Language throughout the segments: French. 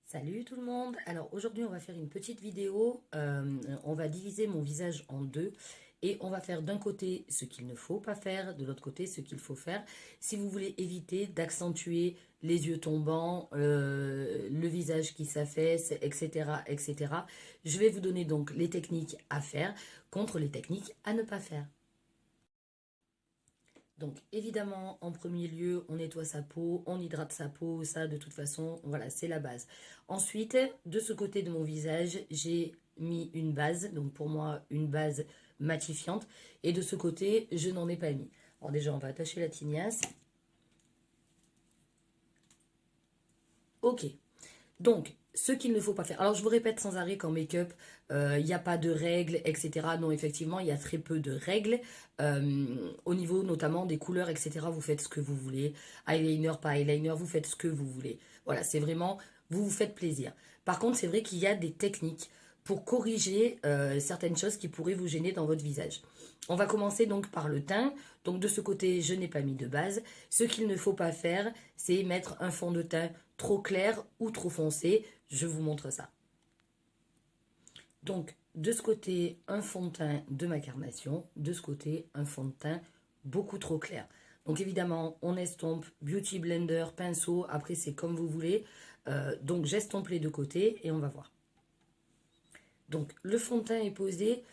Salut tout le monde. Alors aujourd'hui on va faire une petite vidéo. On va diviser mon visage en deux et on va faire d'un côté ce qu'il ne faut pas faire, de l'autre côté ce qu'il faut faire. Si vous voulez éviter d'accentuer les yeux tombants, le visage qui s'affaisse, etc., etc., je vais vous donner donc les techniques à faire contre les techniques à ne pas faire. Donc évidemment, en premier lieu, on nettoie sa peau, on hydrate sa peau, ça de toute façon, voilà, c'est la base. Ensuite, de ce côté de mon visage, j'ai mis une base, donc pour moi, une base matifiante. Et de ce côté, je n'en ai pas mis. Alors déjà, on va attacher la tignasse. Ok, donc, ce qu'il ne faut pas faire. Alors, je vous répète sans arrêt qu'en make-up, il n'y a pas de règles, etc. Non, effectivement, il y a très peu de règles. Au niveau notamment des couleurs, etc., vous faites ce que vous voulez. Eyeliner, pas eyeliner, vous faites ce que vous voulez. Voilà, c'est vraiment, vous vous faites plaisir. Par contre, c'est vrai qu'il y a des techniques pour corriger certaines choses qui pourraient vous gêner dans votre visage. On va commencer donc par le teint. Donc de ce côté, je n'ai pas mis de base. Ce qu'il ne faut pas faire, c'est mettre un fond de teint trop clair ou trop foncé. Je vous montre ça. Donc de ce côté, un fond de teint de ma carnation. De ce côté, un fond de teint beaucoup trop clair. Donc évidemment, on estompe, beauty blender, pinceau. Après, c'est comme vous voulez. Donc j'estompe les deux côtés et on va voir. Donc le fond de teint est posé.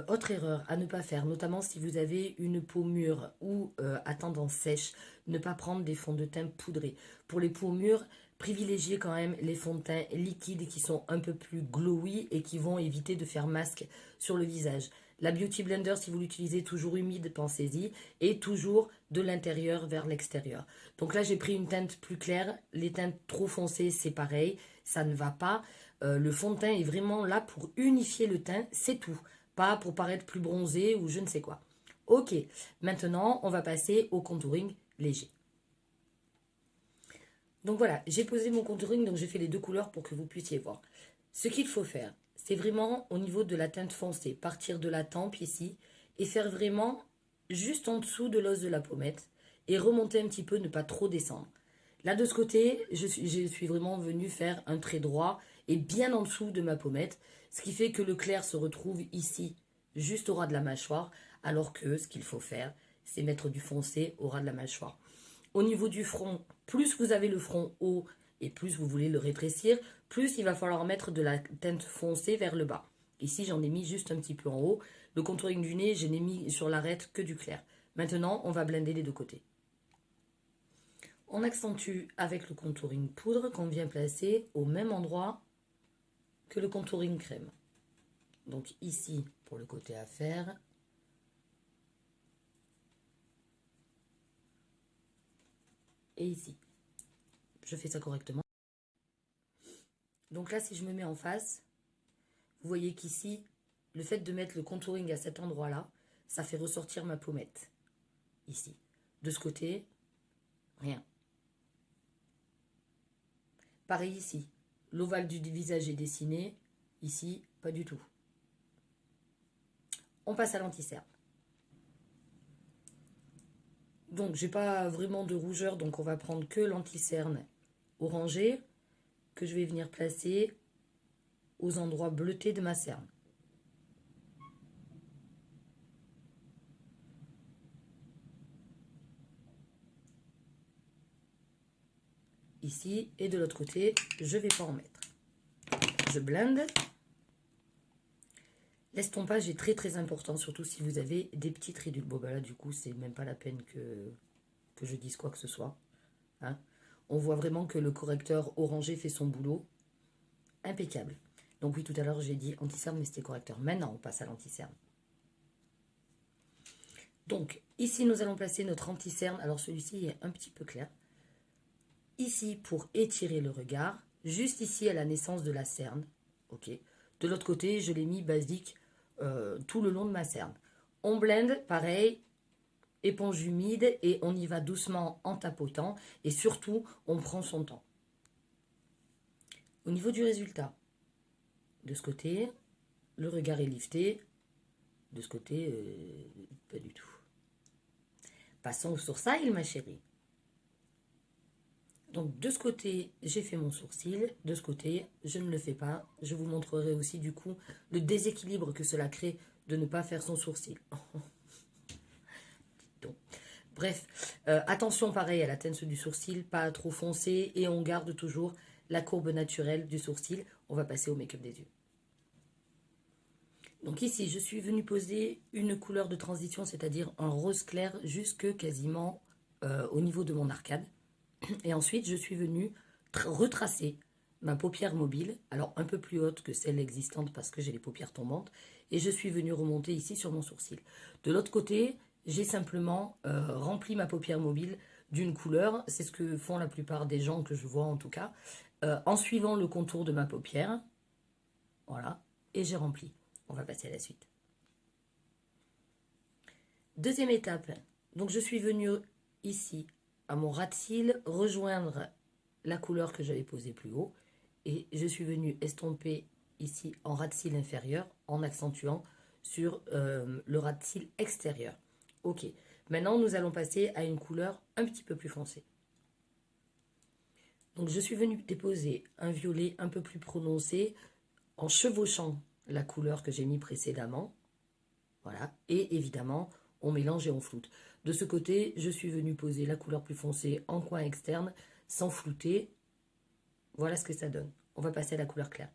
Autre erreur à ne pas faire, notamment si vous avez une peau mûre ou à tendance sèche, ne pas prendre des fonds de teint poudrés. Pour les peaux mûres, privilégiez quand même les fonds de teint liquides qui sont un peu plus glowy et qui vont éviter de faire masque sur le visage. La Beauty Blender, si vous l'utilisez toujours humide, pensez-y, et toujours de l'intérieur vers l'extérieur. Donc là, j'ai pris une teinte plus claire. Les teintes trop foncées, c'est pareil, ça ne va pas. Le fond de teint est vraiment là pour unifier le teint, c'est tout. Pas pour paraître plus bronzé ou je ne sais quoi. Ok, maintenant on va passer au contouring léger. Donc voilà, j'ai posé mon contouring, donc j'ai fait les deux couleurs pour que vous puissiez voir. Ce qu'il faut faire, c'est vraiment au niveau de la teinte foncée, partir de la tempe ici et faire vraiment juste en dessous de l'os de la pommette et remonter un petit peu, ne pas trop descendre. Là de ce côté, je suis vraiment venue faire un trait droit et bien en dessous de ma pommette, ce qui fait que le clair se retrouve ici, juste au ras de la mâchoire, alors que ce qu'il faut faire, c'est mettre du foncé au ras de la mâchoire. Au niveau du front, plus vous avez le front haut et plus vous voulez le rétrécir, plus il va falloir mettre de la teinte foncée vers le bas. Ici, j'en ai mis juste un petit peu en haut. Le contouring du nez, je n'ai mis sur l'arête que du clair. Maintenant, on va blender les deux côtés. On accentue avec le contouring poudre qu'on vient placer au même endroit que le contouring crème. Donc ici, pour le côté à faire, et ici. Je fais ça correctement. Donc là, si je me mets en face, vous voyez qu'ici, le fait de mettre le contouring à cet endroit-là, ça fait ressortir ma pommette. Ici. De ce côté, rien. Pareil ici. L'ovale du visage est dessiné. Ici, pas du tout. On passe à l'anti-cerne. Donc, j'ai pas vraiment de rougeur, donc on va prendre que l'anti-cerne orangé que je vais venir placer aux endroits bleutés de ma cerne. Ici et de l'autre côté, je vais pas en mettre. Je blende. L'estompage est très très important, surtout si vous avez des petites ridules. Bon, bah là, du coup, c'est même pas la peine que je dise quoi que ce soit. Hein. On voit vraiment que le correcteur orangé fait son boulot. Impeccable. Donc oui, tout à l'heure, j'ai dit anti-cerne, mais c'était correcteur. Maintenant, on passe à l'anti-cerne. Donc, ici, nous allons placer notre anti-cerne. Alors, celui-ci est un petit peu clair. Ici, pour étirer le regard. Juste ici, à la naissance de la cerne. Ok. De l'autre côté, je l'ai mis basique tout le long de ma cerne. On blende, pareil, éponge humide et on y va doucement en tapotant. Et surtout, on prend son temps. Au niveau du résultat, de ce côté, le regard est lifté. De ce côté, pas du tout. Passons au sourcil, ma chérie. Donc de ce côté, j'ai fait mon sourcil. De ce côté, je ne le fais pas. Je vous montrerai aussi du coup le déséquilibre que cela crée de ne pas faire son sourcil. Donc, bref, attention pareil à la teinte du sourcil, pas trop foncé. Et on garde toujours la courbe naturelle du sourcil. On va passer au make-up des yeux. Donc ici, je suis venue poser une couleur de transition, c'est-à-dire un rose clair jusque quasiment au niveau de mon arcade. Et ensuite, je suis venue retracer ma paupière mobile, alors un peu plus haute que celle existante parce que j'ai les paupières tombantes, et je suis venue remonter ici sur mon sourcil. De l'autre côté, j'ai simplement rempli ma paupière mobile d'une couleur, c'est ce que font la plupart des gens que je vois en tout cas, en suivant le contour de ma paupière, voilà, et j'ai rempli. On va passer à la suite. Deuxième étape, donc je suis venue ici à mon ras de cils rejoindre la couleur que j'avais posée plus haut et je suis venue estomper ici en ras de cils inférieur en accentuant sur le ras de cils extérieur. Ok, maintenant nous allons passer à une couleur un petit peu plus foncée. Donc je suis venue déposer un violet un peu plus prononcé en chevauchant la couleur que j'ai mis précédemment. Voilà, et évidemment on mélange et on floute. De ce côté, je suis venue poser la couleur plus foncée en coin externe, sans flouter. Voilà ce que ça donne. On va passer à la couleur claire.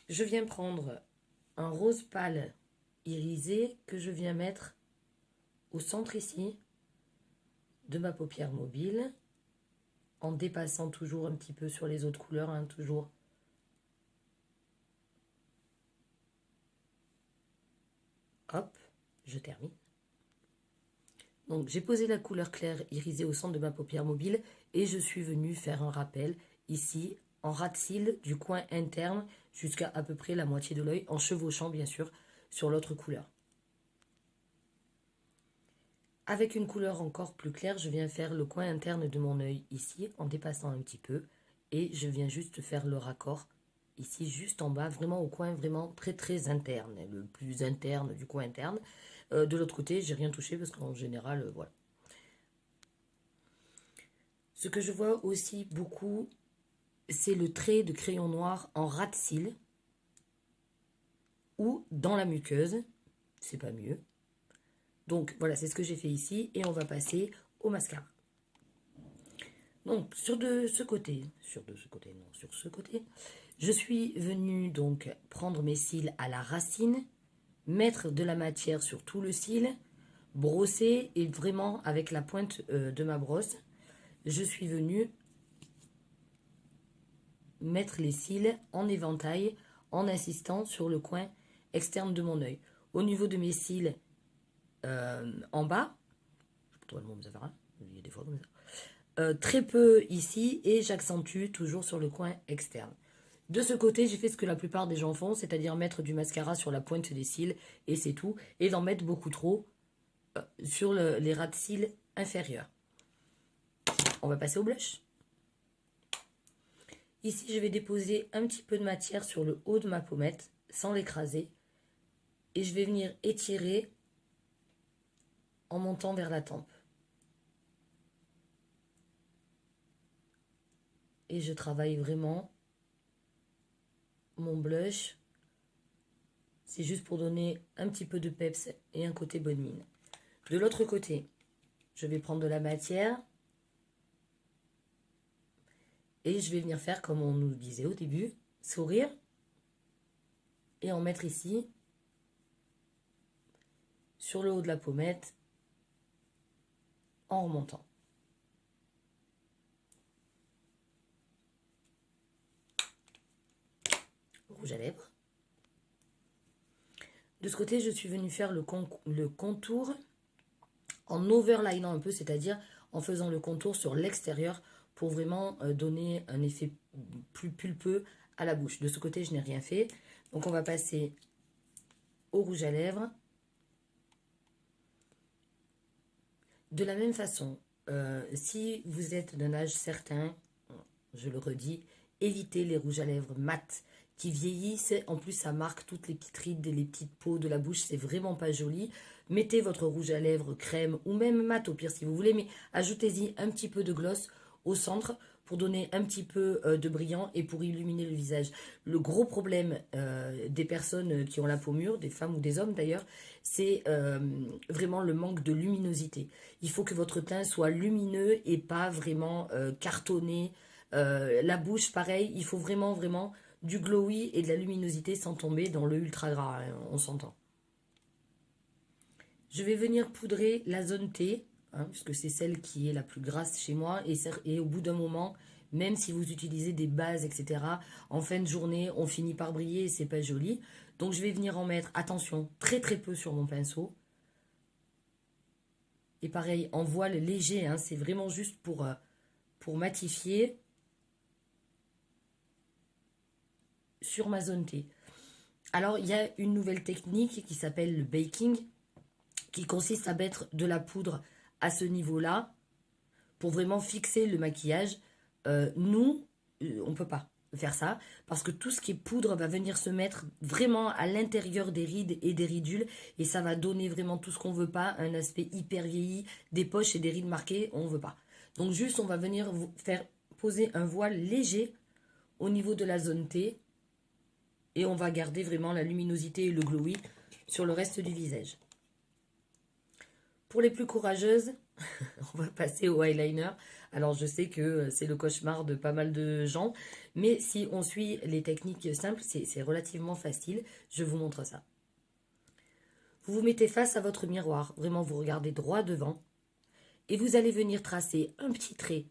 Je viens prendre un rose pâle irisé que je viens mettre au centre ici de ma paupière mobile, en dépassant toujours un petit peu sur les autres couleurs, hein, toujours. Hop, je termine. Donc j'ai posé la couleur claire irisée au centre de ma paupière mobile et je suis venue faire un rappel ici en ras de cils du coin interne jusqu'à à peu près la moitié de l'œil en chevauchant bien sûr sur l'autre couleur. Avec une couleur encore plus claire, je viens faire le coin interne de mon œil ici en dépassant un petit peu et je viens juste faire le raccord ici juste en bas, vraiment au coin vraiment très très interne, le plus interne du coin interne. De l'autre côté, j'ai rien touché parce qu'en général, voilà. Ce que je vois aussi beaucoup, c'est le trait de crayon noir en ras de cils ou dans la muqueuse. C'est pas mieux. Donc voilà, c'est ce que j'ai fait ici et on va passer au mascara. Donc sur ce côté, je suis venue donc prendre mes cils à la racine, mettre de la matière sur tout le cil, brosser et vraiment avec la pointe de ma brosse, je suis venue mettre les cils en éventail en insistant sur le coin externe de mon œil. Au niveau de mes cils en bas, il y a des fois comme ça, très peu ici et j'accentue toujours sur le coin externe. De ce côté, j'ai fait ce que la plupart des gens font, c'est-à-dire mettre du mascara sur la pointe des cils et c'est tout, et d'en mettre beaucoup trop sur les ras de cils inférieurs. On va passer au blush. Ici, je vais déposer un petit peu de matière sur le haut de ma pommette sans l'écraser et je vais venir étirer en montant vers la tempe. Et je travaille vraiment mon blush. C'est juste pour donner un petit peu de peps et un côté bonne mine. De l'autre côté, je vais prendre de la matière et je vais venir faire comme on nous disait au début, sourire et en mettre ici sur le haut de la pommette en remontant. Rouge à lèvres. De ce côté, je suis venue faire le contour en overlinant un peu, c'est-à-dire en faisant le contour sur l'extérieur pour vraiment donner un effet plus pulpeux à la bouche. De ce côté, je n'ai rien fait. Donc, on va passer au rouge à lèvres. De la même façon, si vous êtes d'un âge certain, je le redis, évitez les rouges à lèvres mat qui vieillissent. En plus, ça marque toutes les petites rides et les petites peaux de la bouche. C'est vraiment pas joli. Mettez votre rouge à lèvres crème ou même mat au pire si vous voulez. Mais ajoutez-y un petit peu de gloss au centre pour donner un petit peu de brillant et pour illuminer le visage. Le gros problème des personnes qui ont la peau mûre, des femmes ou des hommes d'ailleurs, c'est vraiment le manque de luminosité. Il faut que votre teint soit lumineux et pas vraiment cartonné. La bouche, pareil, il faut vraiment du glowy et de la luminosité sans tomber dans le ultra gras, hein, on s'entend. Je vais venir poudrer la zone T, hein, puisque c'est celle qui est la plus grasse chez moi. Et au bout d'un moment, même si vous utilisez des bases, etc., en fin de journée, on finit par briller et c'est pas joli. Donc je vais venir en mettre, attention, très peu sur mon pinceau. Et pareil, en voile léger, hein, c'est vraiment juste pour matifier sur ma zone T. Alors, il y a une nouvelle technique qui s'appelle le baking, qui consiste à mettre de la poudre à ce niveau-là pour vraiment fixer le maquillage. Nous, on ne peut pas faire ça parce que tout ce qui est poudre va venir se mettre vraiment à l'intérieur des rides et des ridules et ça va donner vraiment tout ce qu'on ne veut pas, un aspect hyper vieilli, des poches et des rides marquées, on ne veut pas. Donc juste, on va venir vous faire poser un voile léger au niveau de la zone T et on va garder vraiment la luminosité et le glowy sur le reste du visage. Pour les plus courageuses, on va passer au eyeliner. Alors je sais que c'est le cauchemar de pas mal de gens, mais si on suit les techniques simples, c'est relativement facile. Je vous montre ça. Vous vous mettez face à votre miroir, vraiment vous regardez droit devant, et vous allez venir tracer un petit trait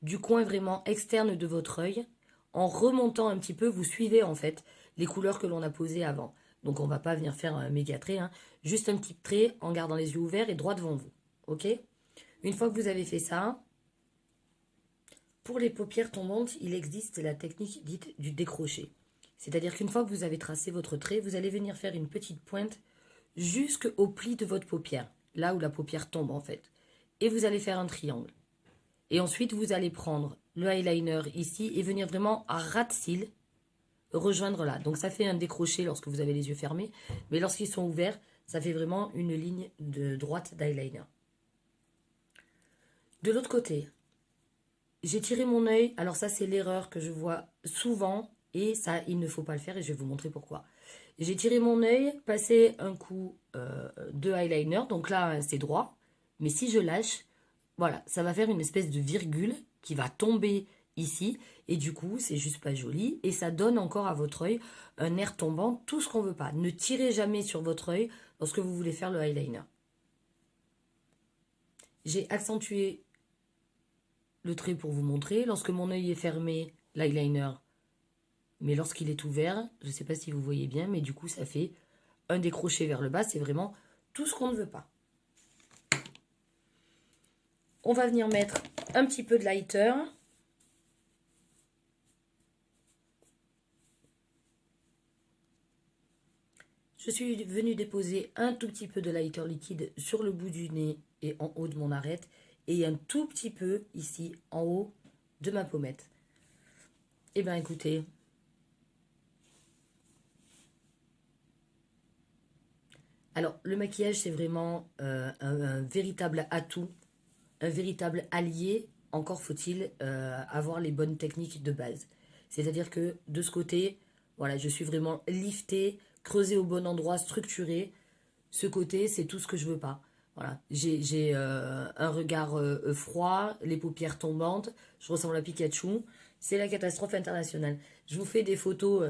du coin vraiment externe de votre œil. En remontant un petit peu, vous suivez en fait les couleurs que l'on a posées avant. Donc on ne va pas venir faire un méga trait, hein. Juste un petit trait en gardant les yeux ouverts et droit devant vous. Ok? Une fois que vous avez fait ça, pour les paupières tombantes, il existe la technique dite du décroché. C'est-à-dire qu'une fois que vous avez tracé votre trait, vous allez venir faire une petite pointe jusqu'au pli de votre paupière, là où la paupière tombe en fait. Et vous allez faire un triangle. Et ensuite, vous allez prendre le eyeliner ici et venir vraiment à ras de cils rejoindre là. Donc ça fait un décroché lorsque vous avez les yeux fermés, mais lorsqu'ils sont ouverts, ça fait vraiment une ligne de droite d'eyeliner. De l'autre côté, j'ai tiré mon œil. Alors ça, c'est l'erreur que je vois souvent et ça, il ne faut pas le faire et je vais vous montrer pourquoi. J'ai tiré mon œil, passé un coup de eyeliner, donc là, c'est droit. Mais si je lâche, voilà, ça va faire une espèce de virgule qui va tomber ici et du coup c'est juste pas joli et ça donne encore à votre œil un air tombant, tout ce qu'on veut pas. Ne tirez jamais sur votre œil lorsque vous voulez faire le eyeliner. J'ai accentué le trait pour vous montrer. Lorsque mon œil est fermé, l'eyeliner, mais lorsqu'il est ouvert, je ne sais pas si vous voyez bien, mais du coup ça fait un décroché vers le bas, c'est vraiment tout ce qu'on ne veut pas. On va venir mettre un petit peu de lighter. Je suis venue déposer un tout petit peu de lighter liquide sur le bout du nez et en haut de mon arête. Et un tout petit peu ici en haut de ma pommette. Et bien écoutez, alors le maquillage c'est vraiment un véritable atout, un véritable allié. Encore faut-il avoir les bonnes techniques de base. C'est-à-dire que de ce côté, voilà, je suis vraiment liftée, creusée au bon endroit, structurée. Ce côté, c'est tout ce que je veux pas. Voilà, j'ai un regard froid, les paupières tombantes, je ressemble à Pikachu. C'est la catastrophe internationale. Je vous fais des photos